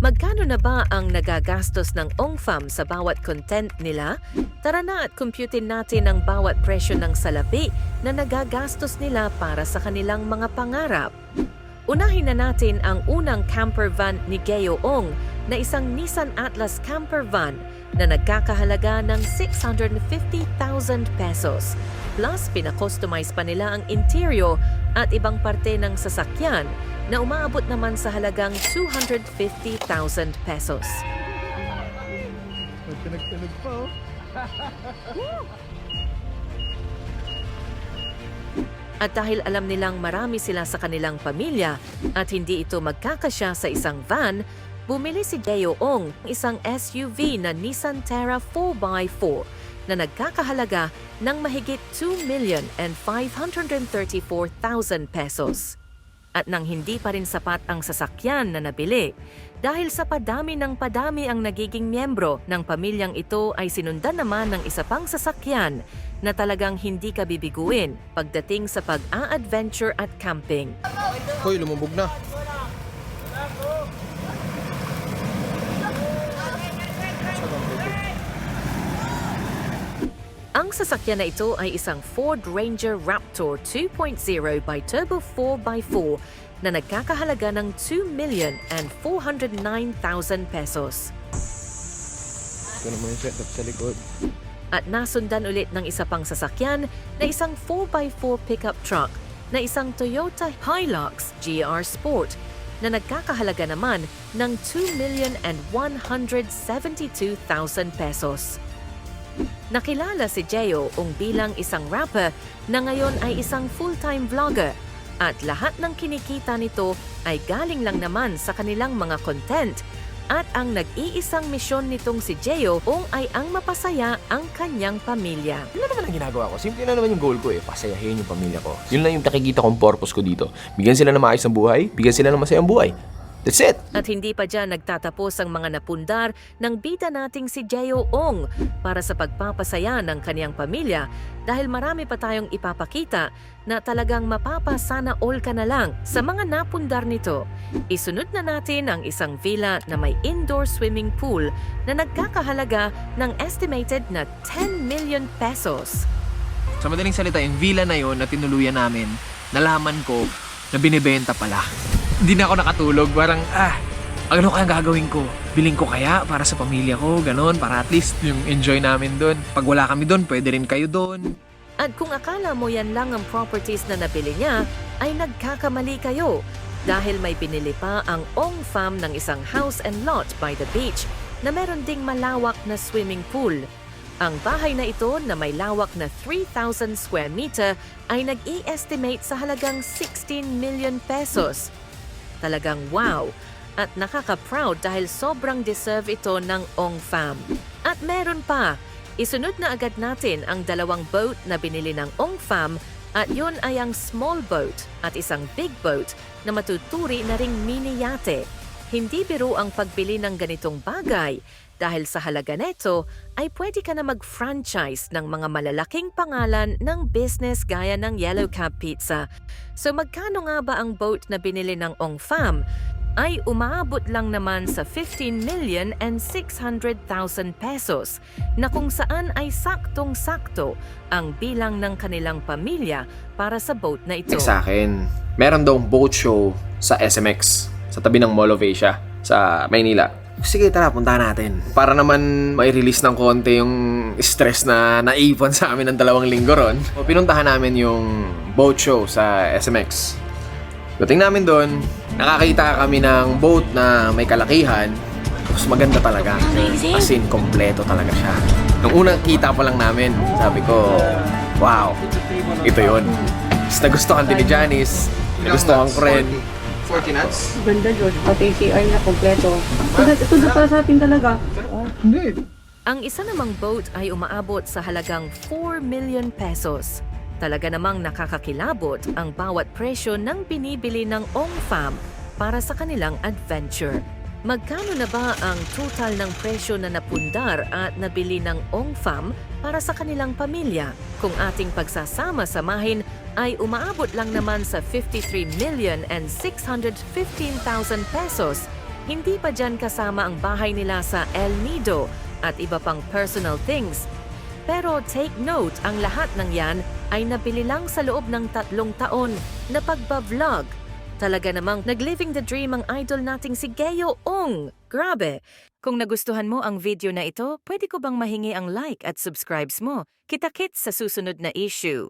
Magkano na ba ang nagagastos ng OngFam sa bawat content nila? Tara na at computein natin ang bawat presyo ng salapi na nagagastos nila para sa kanilang mga pangarap. Unahin na natin ang unang camper van ni Geo Ong na isang Nissan Atlas camper van na nagkakahalaga ng 650,000 pesos. Plus, pinakustomize pa nila ang interior at ibang parte ng sasakyan na umaabot naman sa halagang 250,000 pesos. Tunog pa, oh. At dahil alam nilang marami sila sa kanilang pamilya at hindi ito magkakasya sa isang van, bumili si Geo Ong isang SUV na Nissan Terra 4x4 na nagkakahalaga ng mahigit 2,534,000 pesos. At nang hindi pa rin sapat ang sasakyan na nabili, dahil sa padami ng padami ang nagiging miyembro ng pamilyang ito ay sinundan naman ng isa pang sasakyan na talagang hindi ka bibiguin pagdating sa pag-a-adventure at camping. Hoy, lumubog na. Ang sasakyan na ito ay isang Ford Ranger Raptor 2.0 by Turbo 4x4 na nagkakahalaga ng 2,409,000 pesos. Ito naman yung setup sa likod. At nasundan ulit ng isa pang sasakyan na isang 4x4 pickup truck na isang Toyota Hilux GR Sport na nagkakahalaga naman ng 2,172,000 pesos. Nakilala si Geo Ong bilang isang rapper na ngayon ay isang full-time vlogger at lahat ng kinikita nito ay galing lang naman sa kanilang mga content at ang nag-iisang misyon nitong si Geo Ong ay ang mapasaya ang kanyang pamilya. Yun lang naman ang ginagawa ko. Simple na naman yung goal ko pasayahin yung pamilya ko. Yun lang yung nakikita kong purpose ko dito. Bigyan sila ng maayos ng buhay, bigyan sila ng masayang buhay. That's it! At hindi pa dyan nagtatapos ang mga napundar ng bida nating si Geo Ong para sa pagpapasaya ng kaniyang pamilya dahil marami pa tayong ipapakita na talagang mapapasana all ka na lang sa mga napundar nito. Isunod na natin ang isang villa na may indoor swimming pool na nagkakahalaga ng estimated na 10 million pesos. Sa madaling salita, yung villa na yon na tinuluyan namin, nalaman ko na binibenta pala. Hindi na ako nakatulog. Parang, ano kaya gagawin ko? Biling ko kaya para sa pamilya ko, ganon, para at least yung enjoy namin doon. Pag wala kami doon, pwede rin kayo doon. At kung akala mo yan lang ang properties na nabili niya, ay nagkakamali kayo dahil may pinili pa ang OngFam ng isang house and lot by the beach na meron ding malawak na swimming pool. Ang bahay na ito na may lawak na 3,000 square meter ay nag-i-estimate sa halagang 16 million pesos. Talagang wow! At nakaka-proud dahil sobrang deserve ito ng OngFam. At meron pa, isunod na agad natin ang dalawang boat na binili ng OngFam at yun ay ang small boat at isang big boat na matuturi na ring mini yate. Hindi biro ang pagbili ng ganitong bagay dahil sa halaga neto ay pwede ka na mag-franchise ng mga malalaking pangalan ng business gaya ng Yellow Cab Pizza. So magkano nga ba ang boat na binili ng OngFam? Ay umaabot lang naman sa 15,600,000 pesos na kung saan ay saktong-sakto ang bilang ng kanilang pamilya para sa boat na ito. Sa akin, meron daw boat show sa SMX, sa tabi ng Mall of Asia, sa Maynila. Sige, tara, punta natin. Para naman may release ng konti yung stress na naipon sa amin ng 2 linggo ron. So, pinuntahan namin yung boat show sa SMX. Dating namin doon, nakakita kami ng boat na may kalakihan. Tapos maganda talaga. As in, kompleto talaga siya. Nung unang kita pa lang namin, sabi ko, wow, ito yun. Tapos nagustuhan din ni Janice, nagustuhan ko rin. 40 nuts? Ganda, George. Pati CR na kompleto. Ito na para sa atin talaga. Hindi. Ang isa namang boat ay umaabot sa halagang 4 million pesos. Talaga namang nakakakilabot ang bawat presyo ng binibili ng OngFam para sa kanilang adventure. Magkano na ba ang total ng presyo na napundar at nabili ng OngFam para sa kanilang pamilya? Kung ating pagsasama-samahin ay umaabot lang naman sa 53,615,000 pesos Hindi pa dyan kasama ang bahay nila sa El Nido at iba pang personal things. Pero take note, ang lahat ng yan ay nabili lang sa loob ng 3 taon na pagbablog. Talaga namang nag-living the dream ang idol nating si Geo Ong. Grabe! Kung nagustuhan mo ang video na ito, pwede ko bang mahingi ang like at subscribes mo? Kita-kits sa susunod na issue.